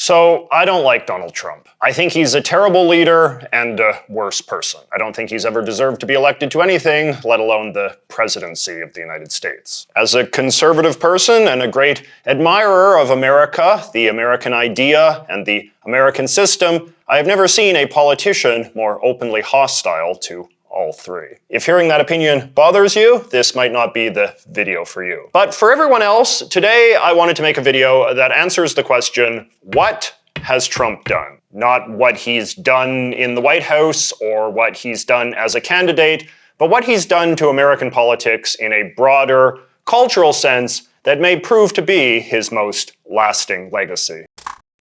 So, I don't like Donald Trump. I think he's a terrible leader and a worse person. I don't think he's ever deserved to be elected to anything, let alone the presidency of the United States. As a conservative person and a great admirer of America, the American idea, and the American system, I have never seen a politician more openly hostile to all three. If hearing that opinion bothers you, this might not be the video for you. But for everyone else, today I wanted to make a video that answers the question, what has Trump done? Not what he's done in the White House or what he's done as a candidate, but what he's done to American politics in a broader, cultural sense that may prove to be his most lasting legacy.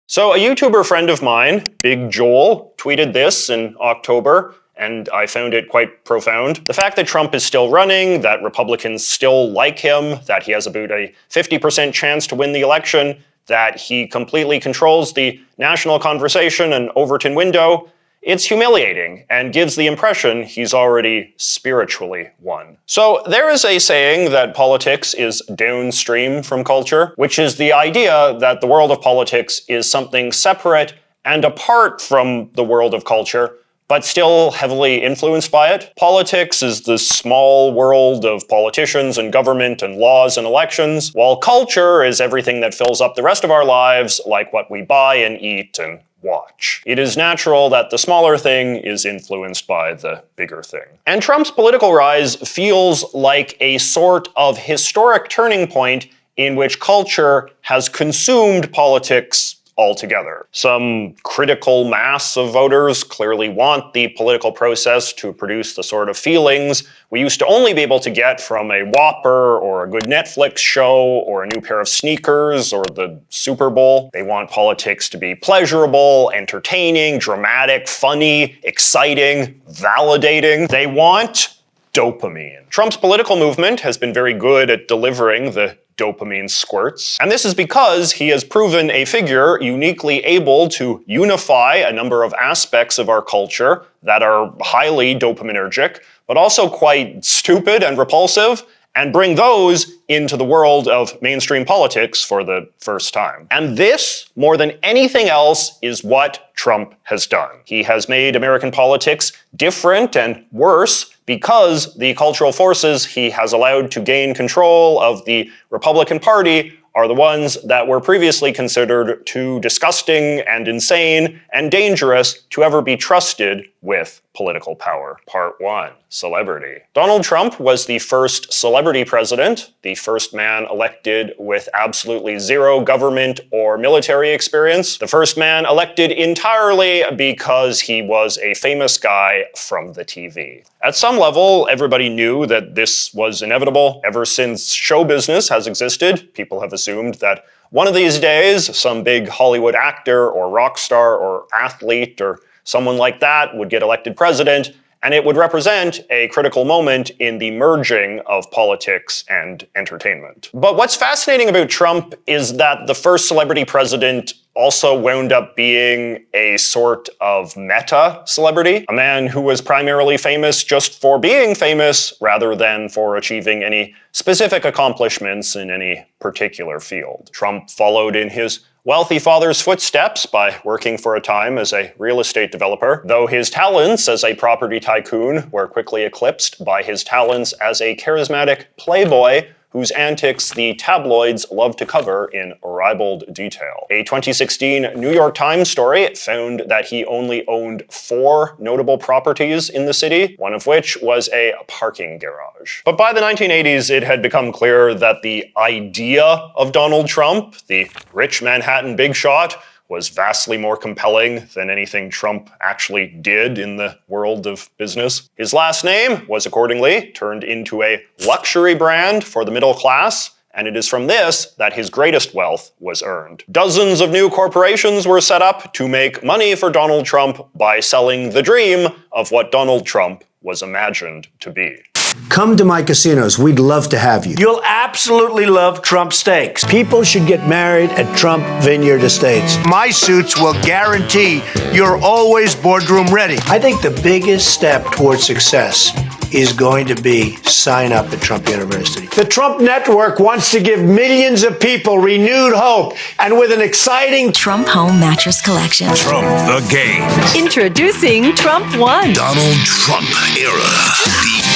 So a YouTuber friend of mine, Big Joel, tweeted this in October, and I found it quite profound. The fact that Trump is still running, that Republicans still like him, that he has about a 50% chance to win the election, that he completely controls the national conversation and Overton window, it's humiliating and gives the impression he's already spiritually won. So there is a saying that politics is downstream from culture, which is the idea that the world of politics is something separate and apart from the world of culture, but still heavily influenced by it. Politics is the small world of politicians and government and laws and elections, while culture is everything that fills up the rest of our lives, like what we buy and eat and watch. It is natural that the smaller thing is influenced by the bigger thing. And Trump's political rise feels like a sort of historic turning point in which culture has consumed politics altogether. Some critical mass of voters clearly want the political process to produce the sort of feelings we used to only be able to get from a Whopper or a good Netflix show or a new pair of sneakers or the Super Bowl. They want politics to be pleasurable, entertaining, dramatic, funny, exciting, validating. They want dopamine. Trump's political movement has been very good at delivering the dopamine squirts. And this is because he has proven a figure uniquely able to unify a number of aspects of our culture that are highly dopaminergic, but also quite stupid and repulsive, and bring those into the world of mainstream politics for the first time. And this, more than anything else, is what Trump has done. He has made American politics different and worse because the cultural forces he has allowed to gain control of the Republican Party are the ones that were previously considered too disgusting and insane and dangerous to ever be trusted with political power. Part 1. Celebrity. Donald Trump was the first celebrity president, the first man elected with absolutely zero government or military experience, the first man elected entirely because he was a famous guy from the TV. At some level, everybody knew that this was inevitable. Ever since show business has existed, people have assumed that one of these days, some big Hollywood actor or rock star or athlete or someone like that would get elected president, and it would represent a critical moment in the merging of politics and entertainment. But what's fascinating about Trump is that the first celebrity president also wound up being a sort of meta celebrity, a man who was primarily famous just for being famous rather than for achieving any specific accomplishments in any particular field. Trump followed in his wealthy father's footsteps by working for a time as a real estate developer, though his talents as a property tycoon were quickly eclipsed by his talents as a charismatic playboy whose antics the tabloids love to cover in ribald detail. A 2016 New York Times story found that he only owned 4 notable properties in the city, one of which was a parking garage. But by the 1980s, it had become clear that the idea of Donald Trump, the rich Manhattan big shot, was vastly more compelling than anything Trump actually did in the world of business. His last name was accordingly turned into a luxury brand for the middle class, and it is from this that his greatest wealth was earned. Dozens of new corporations were set up to make money for Donald Trump by selling the dream of what Donald Trump was imagined to be. Come to my casinos. We'd love to have you. You'll absolutely love Trump steaks. People should get married at Trump Vineyard Estates. My suits will guarantee you're always boardroom ready. I think the biggest step towards success is going to be sign up at Trump University. The Trump Network wants to give millions of people renewed hope, and with an exciting Trump Home Mattress Collection. Trump the Game. Introducing Trump One. Donald Trump era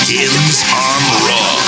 begins on Raw.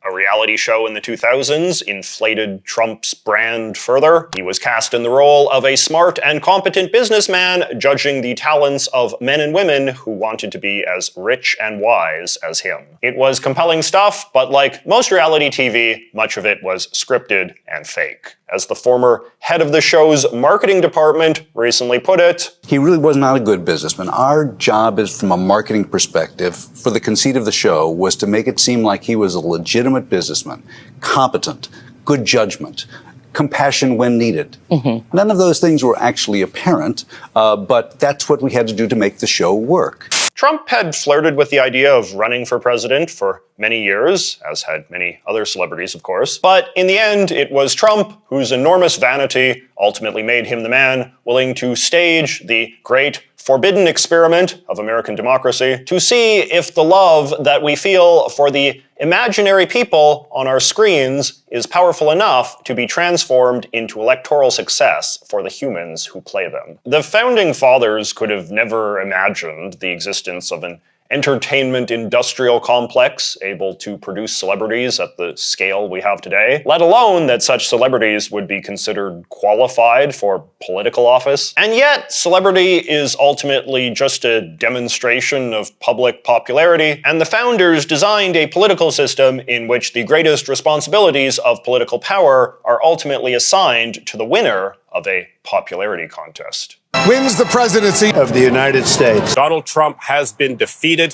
A reality show in the 2000s inflated Trump's brand further. He was cast in the role of a smart and competent businessman judging the talents of men and women who wanted to be as rich and wise as him. It was compelling stuff, but like most reality TV, much of it was scripted and fake. As the former head of the show's marketing department recently put it, he really was not a good businessman. Our job is, from a marketing perspective, for the conceit of the show, was to make it seem like he was a legitimate businessman, competent, good judgment, compassion when needed. Mm-hmm. None of those things were actually apparent, but that's what we had to do to make the show work. Trump had flirted with the idea of running for president for many years, as had many other celebrities, of course. But in the end, it was Trump whose enormous vanity ultimately made him the man willing to stage the great forbidden experiment of American democracy to see if the love that we feel for the imaginary people on our screens is powerful enough to be transformed into electoral success for the humans who play them. The founding fathers could have never imagined the existence of an entertainment industrial complex able to produce celebrities at the scale we have today, let alone that such celebrities would be considered qualified for political office. And yet, celebrity is ultimately just a demonstration of public popularity, and the founders designed a political system in which the greatest responsibilities of political power are ultimately assigned to the winner of a popularity contest. Wins the presidency of the United States. Donald Trump has been defeated.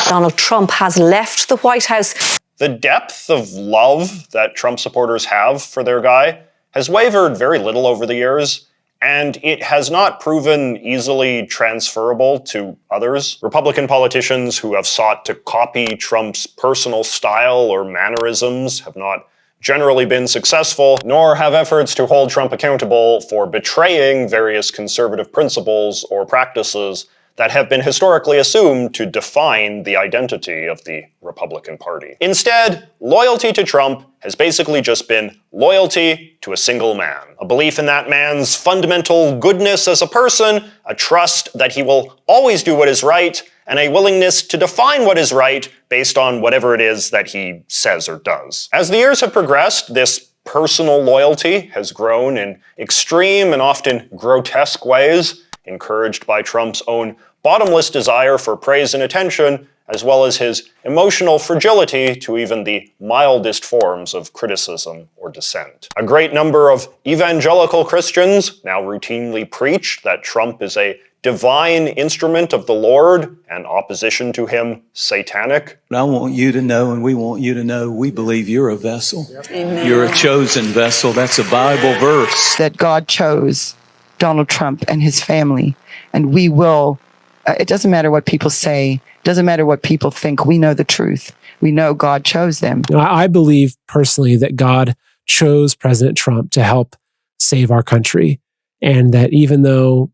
Donald Trump has left the White House. The depth of love that Trump supporters have for their guy has wavered very little over the years, and it has not proven easily transferable to others. Republican politicians who have sought to copy Trump's personal style or mannerisms have not generally been successful, nor have efforts to hold Trump accountable for betraying various conservative principles or practices that have been historically assumed to define the identity of the Republican Party. Instead, loyalty to Trump has basically just been loyalty to a single man. A belief in that man's fundamental goodness as a person, a trust that he will always do what is right, and a willingness to define what is right based on whatever it is that he says or does. As the years have progressed, this personal loyalty has grown in extreme and often grotesque ways, encouraged by Trump's own bottomless desire for praise and attention, as well as his emotional fragility to even the mildest forms of criticism or dissent. A great number of evangelical Christians now routinely preach that Trump is a divine instrument of the Lord, and opposition to him satanic. I want you to know, and we want you to know, we believe you're a vessel. Amen. You're a chosen vessel. That's a Bible verse. That God chose Donald Trump and his family, and we will, it doesn't matter what people say, doesn't matter what people think, we know the truth. We know God chose them. I believe personally that God chose President Trump to help save our country, and that even though,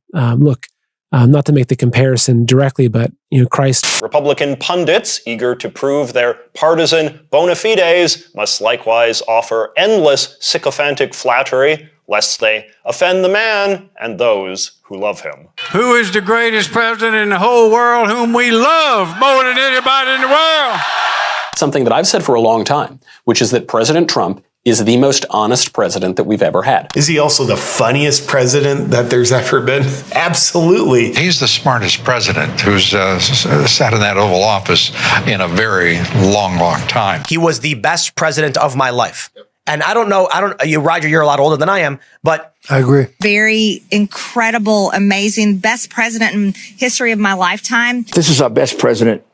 not to make the comparison directly, but Christ. Republican pundits eager to prove their partisan bona fides must likewise offer endless sycophantic flattery, lest they offend the man and those who love him. Who is the greatest president in the whole world whom we love more than anybody in the world? Something that I've said for a long time, which is that President Trump is the most honest president that we've ever had. Is he also the funniest president that there's ever been? Absolutely. He's the smartest president who's sat in that Oval Office in a very long, long time. He was the best president of my life. And Roger, you're a lot older than I am, but I agree. Very incredible, amazing, best president in history of my lifetime. This is our best president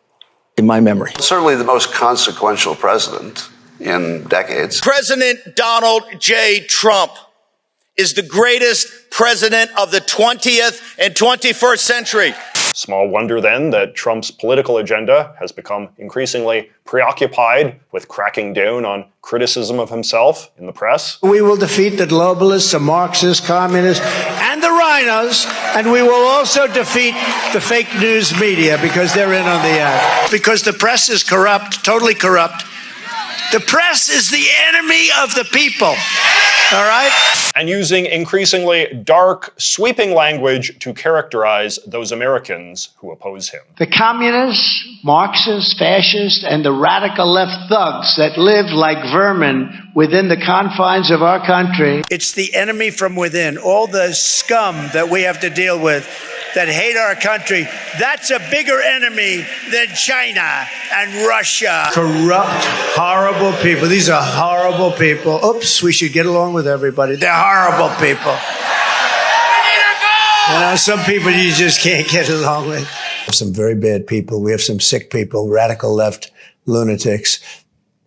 in my memory. Certainly the most consequential president in decades. President Donald J. Trump is the greatest president of the 20th and 21st century. Small wonder then that Trump's political agenda has become increasingly preoccupied with cracking down on criticism of himself in the press. We will defeat the globalists, the Marxists, communists, and the join us, and we will also defeat the fake news media because they're in on the act. Because the press is corrupt, totally corrupt. The press is the enemy of the people, all right? And using increasingly dark, sweeping language to characterize those Americans who oppose him. The communists, Marxists, fascists, and the radical left thugs that live like vermin within the confines of our country. It's the enemy from within, all the scum that we have to deal with that hate our country. That's a bigger enemy than China and Russia. Corrupt, horrible people. These are horrible people. Oops, we should get along with everybody. They're horrible people. You know, some people you just can't get along with. We have some very bad people. We have some sick people, radical left lunatics.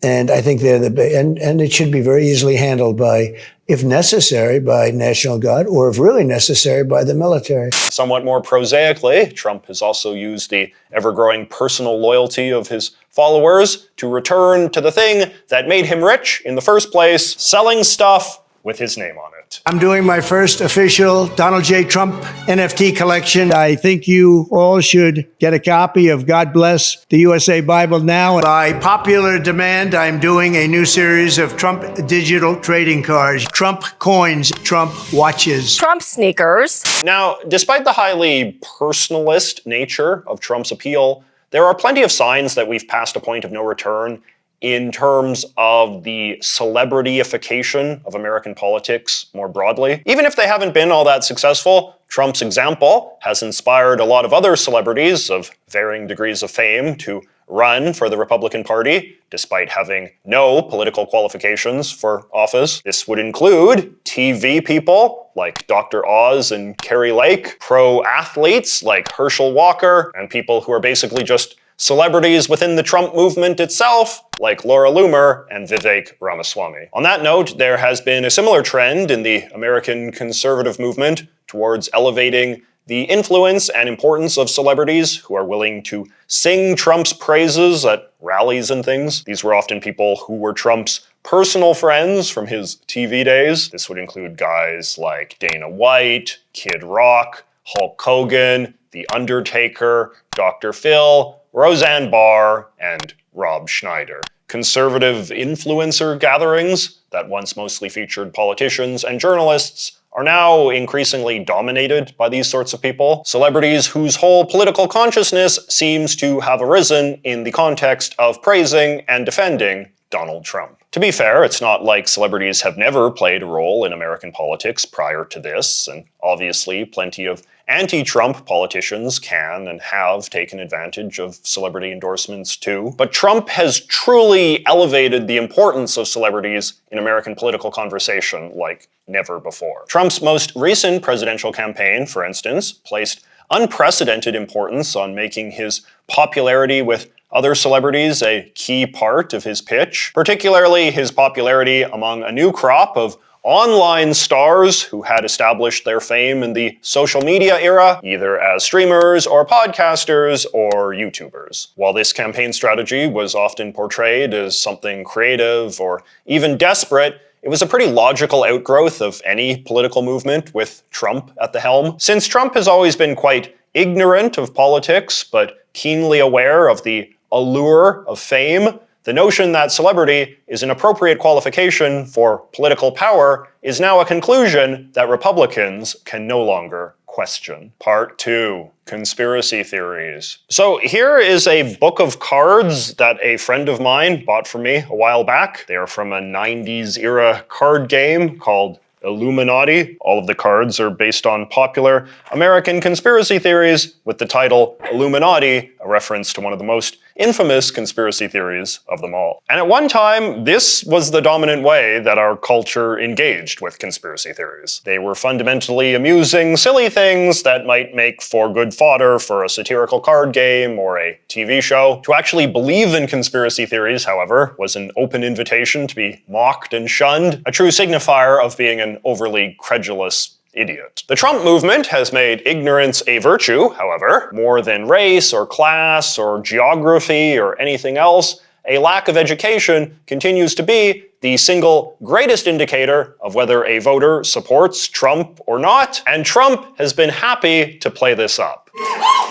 And I think they're and it should be very easily handled by, if necessary, by National Guard, or if really necessary, by the military. Somewhat more prosaically, Trump has also used the ever-growing personal loyalty of his followers to return to the thing that made him rich in the first place, selling stuff with his name on it. I'm doing my first official Donald J. Trump NFT collection. I think you all should get a copy of God Bless the USA Bible now. By popular demand, I'm doing a new series of Trump digital trading cards, Trump coins, Trump watches, Trump sneakers. Now, despite the highly personalist nature of Trump's appeal, there are plenty of signs that we've passed a point of no return in terms of the celebrityification of American politics more broadly. Even if they haven't been all that successful, Trump's example has inspired a lot of other celebrities of varying degrees of fame to run for the Republican Party, despite having no political qualifications for office. This would include TV people like Dr. Oz and Carrie Lake, pro athletes like Herschel Walker, and people who are basically just celebrities within the Trump movement itself, like Laura Loomer and Vivek Ramaswamy. On that note, there has been a similar trend in the American conservative movement towards elevating the influence and importance of celebrities who are willing to sing Trump's praises at rallies and things. These were often people who were Trump's personal friends from his TV days. This would include guys like Dana White, Kid Rock, Hulk Hogan, The Undertaker, Dr. Phil, Roseanne Barr, and Rob Schneider. Conservative influencer gatherings that once mostly featured politicians and journalists are now increasingly dominated by these sorts of people. Celebrities whose whole political consciousness seems to have arisen in the context of praising and defending Donald Trump. To be fair, it's not like celebrities have never played a role in American politics prior to this, and obviously plenty of anti-Trump politicians can and have taken advantage of celebrity endorsements too. But Trump has truly elevated the importance of celebrities in American political conversation like never before. Trump's most recent presidential campaign, for instance, placed unprecedented importance on making his popularity with other celebrities a key part of his pitch, particularly his popularity among a new crop of online stars who had established their fame in the social media era, either as streamers or podcasters or YouTubers. While this campaign strategy was often portrayed as something creative or even desperate, it was a pretty logical outgrowth of any political movement with Trump at the helm. Since Trump has always been quite ignorant of politics, but keenly aware of the allure of fame, the notion that celebrity is an appropriate qualification for political power is now a conclusion that Republicans can no longer question. Part 2. Conspiracy theories. So here is a book of cards that a friend of mine bought for me a while back. They are from a 90s era card game called Illuminati. All of the cards are based on popular American conspiracy theories, with the title Illuminati a reference to one of the most infamous conspiracy theories of them all. And at one time, this was the dominant way that our culture engaged with conspiracy theories. They were fundamentally amusing, silly things that might make for good fodder for a satirical card game or a TV show. To actually believe in conspiracy theories, however, was an open invitation to be mocked and shunned, a true signifier of being an overly credulous idiot. The Trump movement has made ignorance a virtue, however. More than race or class or geography or anything else, a lack of education continues to be the single greatest indicator of whether a voter supports Trump or not, and Trump has been happy to play this up.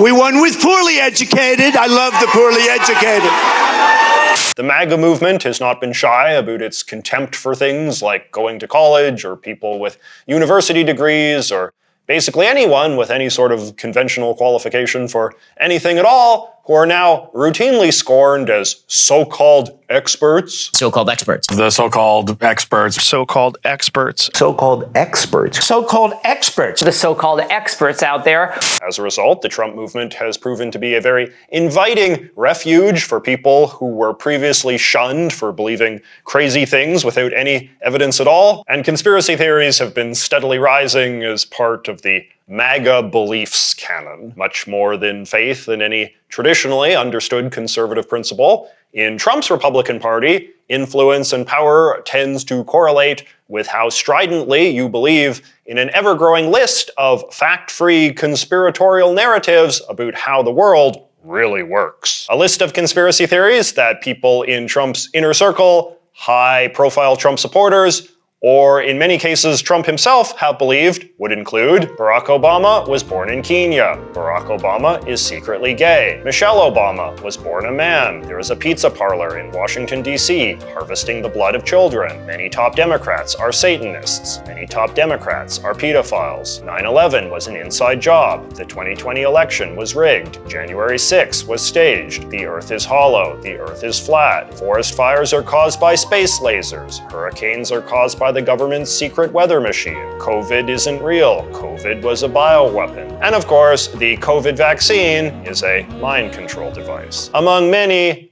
We won with poorly educated. I love the poorly educated. The MAGA movement has not been shy about its contempt for things like going to college or people with university degrees or basically anyone with any sort of conventional qualification for anything at all, who are now routinely scorned as so-called experts. So-called experts. The so-called experts. So-called experts. So-called experts. So-called experts. The so-called experts out there. As a result, the Trump movement has proven to be a very inviting refuge for people who were previously shunned for believing crazy things without any evidence at all, and conspiracy theories have been steadily rising as part of the MAGA beliefs canon, much more than faith in any traditionally understood conservative principle. In Trump's Republican Party, influence and power tends to correlate with how stridently you believe in an ever-growing list of fact-free conspiratorial narratives about how the world really works. A list of conspiracy theories that people in Trump's inner circle, high-profile Trump supporters, or in many cases Trump himself have believed would include Barack Obama was born in Kenya. Barack Obama is secretly gay. Michelle Obama was born a man. There is a pizza parlor in Washington, D.C. harvesting the blood of children. Many top Democrats are Satanists. Many top Democrats are pedophiles. 9/11 was an inside job. The 2020 election was rigged. January 6 was staged. The earth is hollow. The earth is flat. Forest fires are caused by space lasers. Hurricanes are caused by the government's secret weather machine. COVID isn't real. COVID was a bioweapon. And of course, the COVID vaccine is a mind control device, among many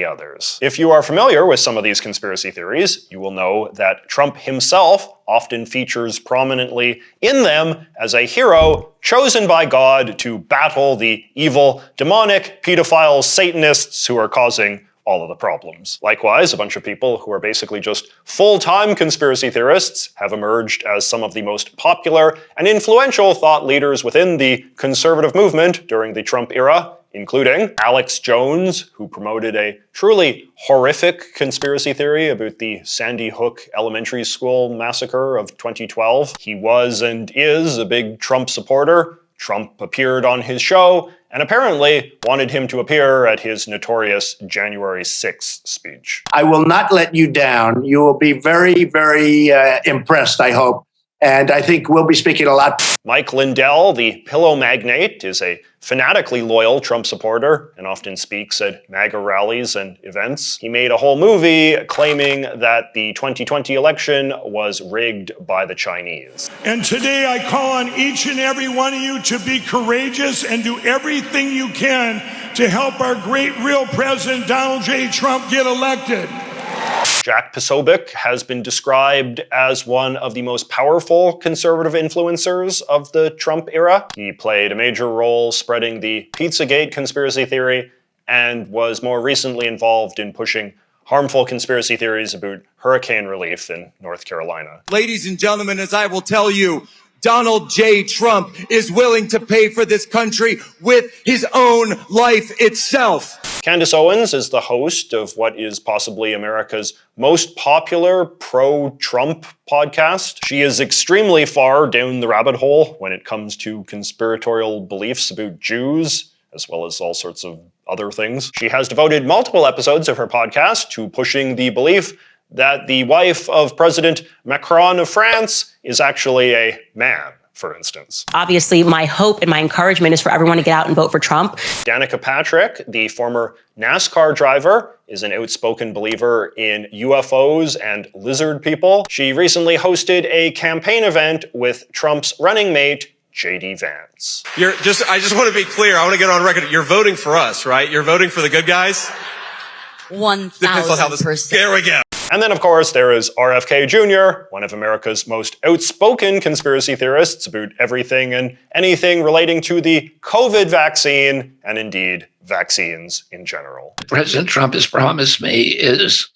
others. If you are familiar with some of these conspiracy theories, you will know that Trump himself often features prominently in them as a hero chosen by God to battle the evil, demonic, pedophile Satanists who are causing all of the problems. Likewise, a bunch of people who are basically just full-time conspiracy theorists have emerged as some of the most popular and influential thought leaders within the conservative movement during the Trump era, including Alex Jones, who promoted a truly horrific conspiracy theory about the Sandy Hook Elementary School massacre of 2012. He was and is a big Trump supporter. Trump appeared on his show and apparently wanted him to appear at his notorious January 6th speech. I will not let you down. You will be very, very impressed, I hope. And I think we'll be speaking a lot. Mike Lindell, the pillow magnate, is a fanatically loyal Trump supporter and often speaks at MAGA rallies and events. He made a whole movie claiming that the 2020 election was rigged by the Chinese. And today I call on each and every one of you to be courageous and do everything you can to help our great real president, Donald J. Trump, get elected. Jack Posobiec has been described as one of the most powerful conservative influencers of the Trump era. He played a major role spreading the Pizzagate conspiracy theory and was more recently involved in pushing harmful conspiracy theories about hurricane relief in North Carolina. Ladies and gentlemen, as I will tell you, Donald J. Trump is willing to pay for this country with his own life itself. Candace Owens is the host of what is possibly America's most popular pro-Trump podcast. She is extremely far down the rabbit hole when it comes to conspiratorial beliefs about Jews, as well as all sorts of other things. She has devoted multiple episodes of her podcast to pushing the belief that the wife of President Macron of France is actually a man, for instance. Obviously, my hope and my encouragement is for everyone to get out and vote for Trump. Danica Patrick, the former NASCAR driver, is an outspoken believer in UFOs and lizard people. She recently hosted a campaign event with Trump's running mate, J.D. Vance. I just want to be clear. I want to get on record. You're voting for us, right? You're voting for the good guys? 1,000%. There we go. And then, of course, there is RFK Jr., one of America's most outspoken conspiracy theorists about everything and anything relating to the COVID vaccine, and indeed, vaccines in general. President Trump has promised me is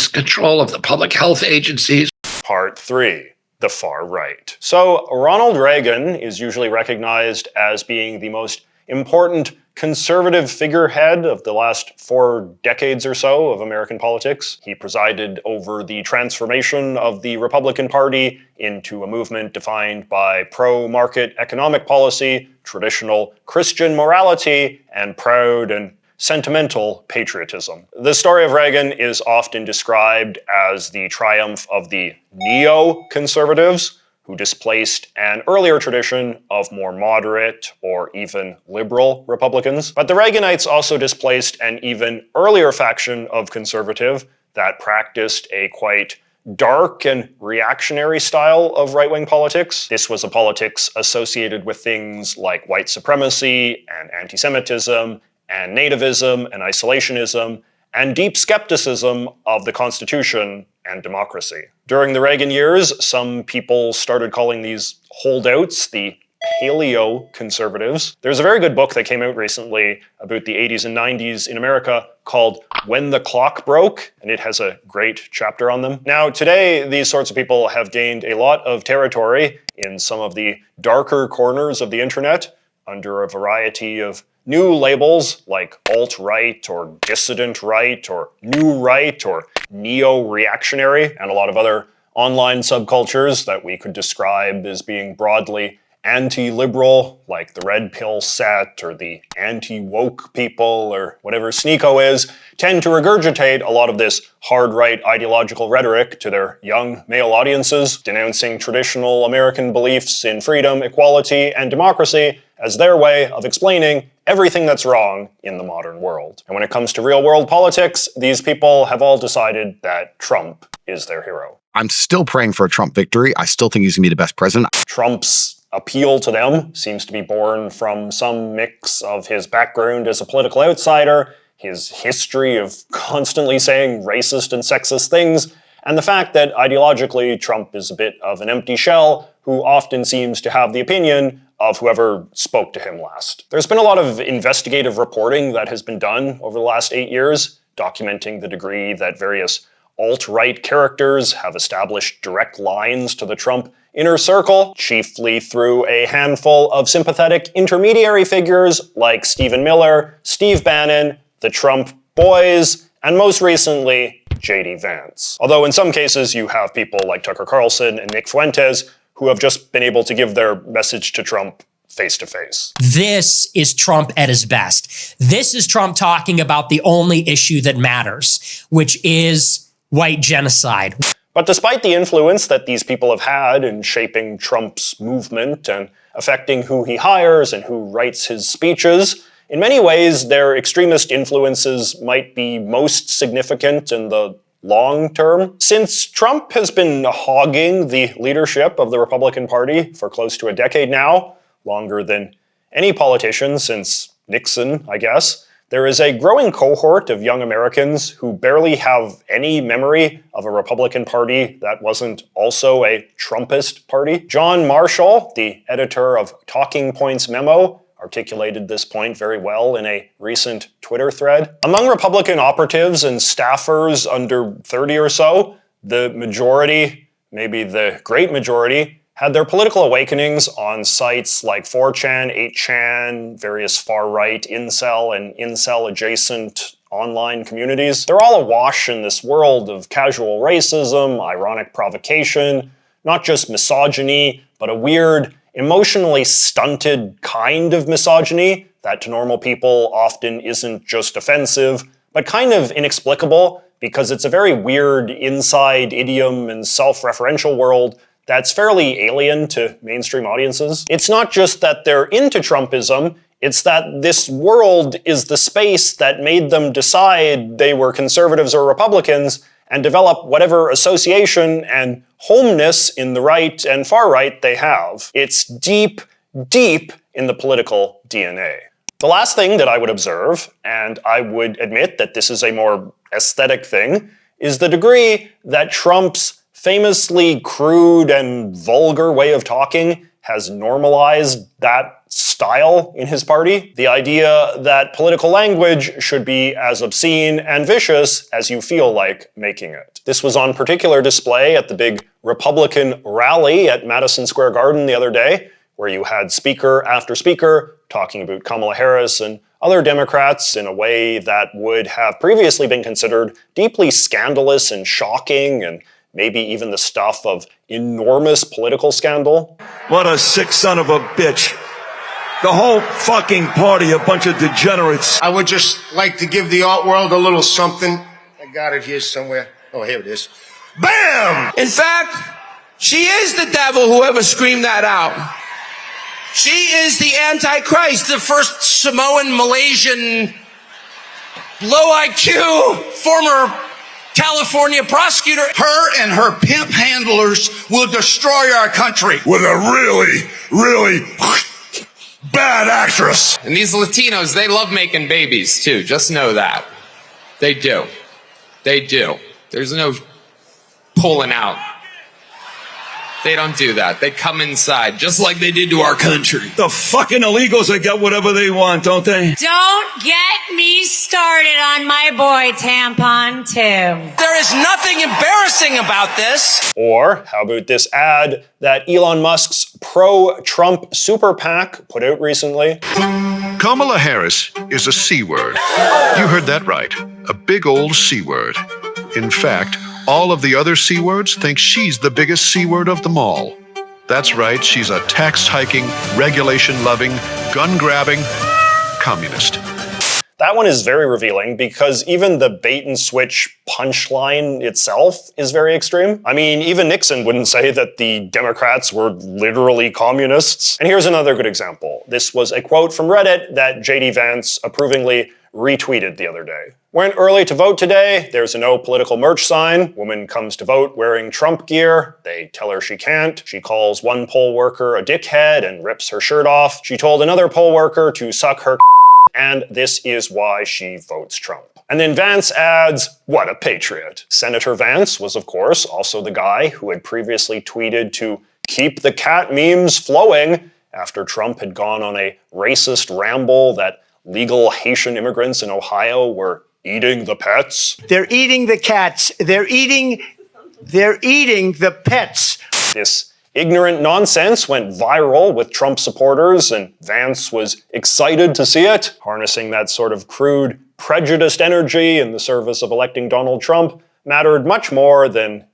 control of the public health agencies. Part 3. The far right. So, Ronald Reagan is usually recognized as being the most important conservative figurehead of the last 4 decades or so of American politics. He presided over the transformation of the Republican Party into a movement defined by pro-market economic policy, traditional Christian morality, and proud and sentimental patriotism. The story of Reagan is often described as the triumph of the neo-conservatives, who displaced an earlier tradition of more moderate or even liberal Republicans. But the Reaganites also displaced an even earlier faction of conservative that practiced a quite dark and reactionary style of right-wing politics. This was a politics associated with things like white supremacy and anti-Semitism and nativism and isolationism and deep skepticism of the Constitution and democracy. During the Reagan years, some people started calling these holdouts the paleo-conservatives. There's a very good book that came out recently about the 80s and 90s in America called When the Clock Broke, and it has a great chapter on them. Now, today, these sorts of people have gained a lot of territory in some of the darker corners of the internet under a variety of new labels like alt-right or dissident right or new right or neo-reactionary, and a lot of other online subcultures that we could describe as being broadly anti-liberal, like the red pill set or the anti-woke people or whatever Sneeko is, tend to regurgitate a lot of this hard-right ideological rhetoric to their young male audiences, denouncing traditional American beliefs in freedom, equality, and democracy as their way of explaining everything that's wrong in the modern world. And when it comes to real-world politics, these people have all decided that Trump is their hero. I'm still praying for a Trump victory. I still think he's going to be the best president. Trump's appeal to them seems to be born from some mix of his background as a political outsider, his history of constantly saying racist and sexist things, and the fact that ideologically Trump is a bit of an empty shell who often seems to have the opinion of whoever spoke to him last. There's been a lot of investigative reporting that has been done over the last 8 years, documenting the degree that various alt-right characters have established direct lines to the Trump inner circle, chiefly through a handful of sympathetic intermediary figures like Stephen Miller, Steve Bannon, the Trump boys, and most recently, J.D. Vance. Although in some cases you have people like Tucker Carlson and Nick Fuentes who have just been able to give their message to Trump face to face. This is Trump at his best. This is Trump talking about the only issue that matters, which is white genocide. But despite the influence that these people have had in shaping Trump's movement and affecting who he hires and who writes his speeches, in many ways their extremist influences might be most significant in the long term. Since Trump has been hogging the leadership of the Republican Party for close to a decade now, longer than any politician since Nixon, I guess, there is a growing cohort of young Americans who barely have any memory of a Republican Party that wasn't also a Trumpist party. John Marshall, the editor of Talking Points Memo, articulated this point very well in a recent Twitter thread. Among Republican operatives and staffers under 30 or so, the majority, maybe the great majority, had their political awakenings on sites like 4chan, 8chan, various far-right incel and incel-adjacent online communities. They're all awash in this world of casual racism, ironic provocation, not just misogyny, but a weird, emotionally stunted kind of misogyny that to normal people often isn't just offensive, but kind of inexplicable because it's a very weird inside idiom and self-referential world that's fairly alien to mainstream audiences. It's not just that they're into Trumpism, it's that this world is the space that made them decide they were conservatives or Republicans and develop whatever association and homeness in the right and far right they have. It's deep, deep in the political DNA. The last thing that I would observe, and I would admit that this is a more aesthetic thing, is the degree that Trump's famously crude and vulgar way of talking has normalized that style in his party. The idea that political language should be as obscene and vicious as you feel like making it. This was on particular display at the big Republican rally at Madison Square Garden the other day, where you had speaker after speaker talking about Kamala Harris and other Democrats in a way that would have previously been considered deeply scandalous and shocking, and maybe even the stuff of enormous political scandal. What a sick son of a bitch. The whole fucking party, a bunch of degenerates. I would just like to give the art world a little something. I got it here somewhere. Oh, here it is. Bam! In fact, she is the devil, whoever screamed that out. She is the Antichrist, the first Samoan, Malaysian, low IQ, former California prosecutor. Her and her pimp handlers will destroy our country. With a really bad actress. And these Latinos, they love making babies too. Just know that. They do. They do. There's no pulling out. They don't do that. They come inside, just like they did to our country. The fucking illegals, they get whatever they want, don't they? Don't get me started on my boy Tampon Tim. There is nothing embarrassing about this. Or how about this ad that Elon Musk's pro-Trump super PAC put out recently? Kamala Harris is a C word. You heard that right. A big old C word. In fact, all of the other C words think she's the biggest C word of them all. That's right, she's a tax-hiking, regulation-loving, gun-grabbing communist. That one is very revealing because even the bait-and-switch punchline itself is very extreme. I mean, even Nixon wouldn't say that the Democrats were literally communists. And here's another good example. This was a quote from Reddit that J.D. Vance approvingly retweeted the other day. Went early to vote today. There's a no political merch sign. Woman comes to vote wearing Trump gear. They tell her she can't. She calls one poll worker a dickhead and rips her shirt off. She told another poll worker to suck her and this is why she votes Trump. And then Vance adds, what a patriot. Senator Vance was, of course, also the guy who had previously tweeted to keep the cat memes flowing after Trump had gone on a racist ramble that legal Haitian immigrants in Ohio were eating the pets. They're eating the cats. They're eating the pets. This ignorant nonsense went viral with Trump supporters, and Vance was excited to see it. Harnessing that sort of crude, prejudiced energy in the service of electing Donald Trump mattered much more than,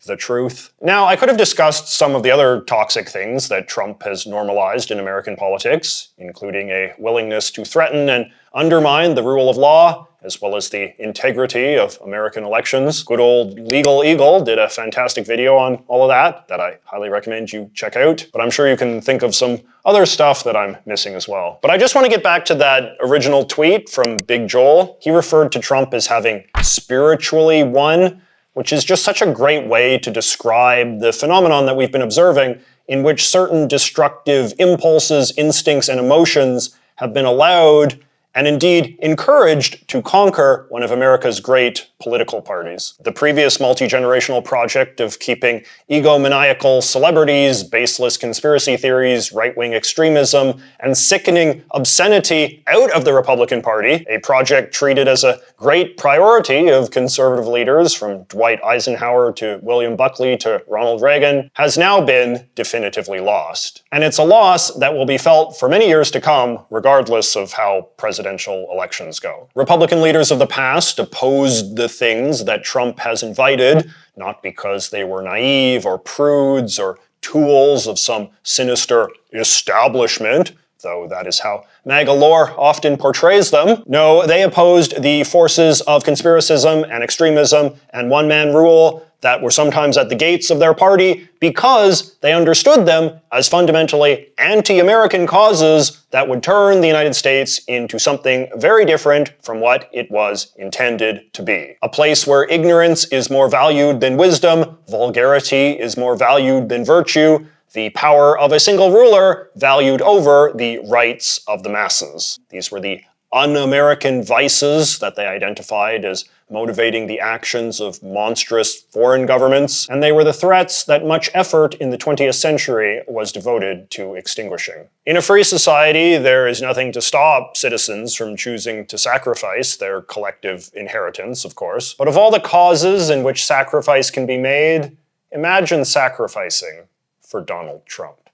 the truth. Now, I could have discussed some of the other toxic things that Trump has normalized in American politics, including a willingness to threaten and undermine the rule of law, as well as the integrity of American elections. Good old Legal Eagle did a fantastic video on all of that I highly recommend you check out. But I'm sure you can think of some other stuff that I'm missing as well. But I just want to get back to that original tweet from Big Joel. He referred to Trump as having spiritually won, which is just such a great way to describe the phenomenon that we've been observing, in which certain destructive impulses, instincts, and emotions have been allowed and indeed encouraged to conquer one of America's great political parties. The previous multi-generational project of keeping egomaniacal celebrities, baseless conspiracy theories, right-wing extremism, and sickening obscenity out of the Republican Party, a project treated as a great priority of conservative leaders from Dwight Eisenhower to William Buckley to Ronald Reagan, has now been definitively lost. And it's a loss that will be felt for many years to come, regardless of how presidential elections go. Republican leaders of the past opposed the things that Trump has invited, not because they were naive or prudes or tools of some sinister establishment, though that is how MAGA lore often portrays them. No, they opposed the forces of conspiracism and extremism and one-man rule that were sometimes at the gates of their party because they understood them as fundamentally anti-American causes that would turn the United States into something very different from what it was intended to be. A place where ignorance is more valued than wisdom, vulgarity is more valued than virtue, the power of a single ruler valued over the rights of the masses. These were the un-American vices that they identified as motivating the actions of monstrous foreign governments, and they were the threats that much effort in the 20th century was devoted to extinguishing. In a free society, there is nothing to stop citizens from choosing to sacrifice their collective inheritance, of course. But of all the causes in which sacrifice can be made, imagine sacrificing for Donald Trump.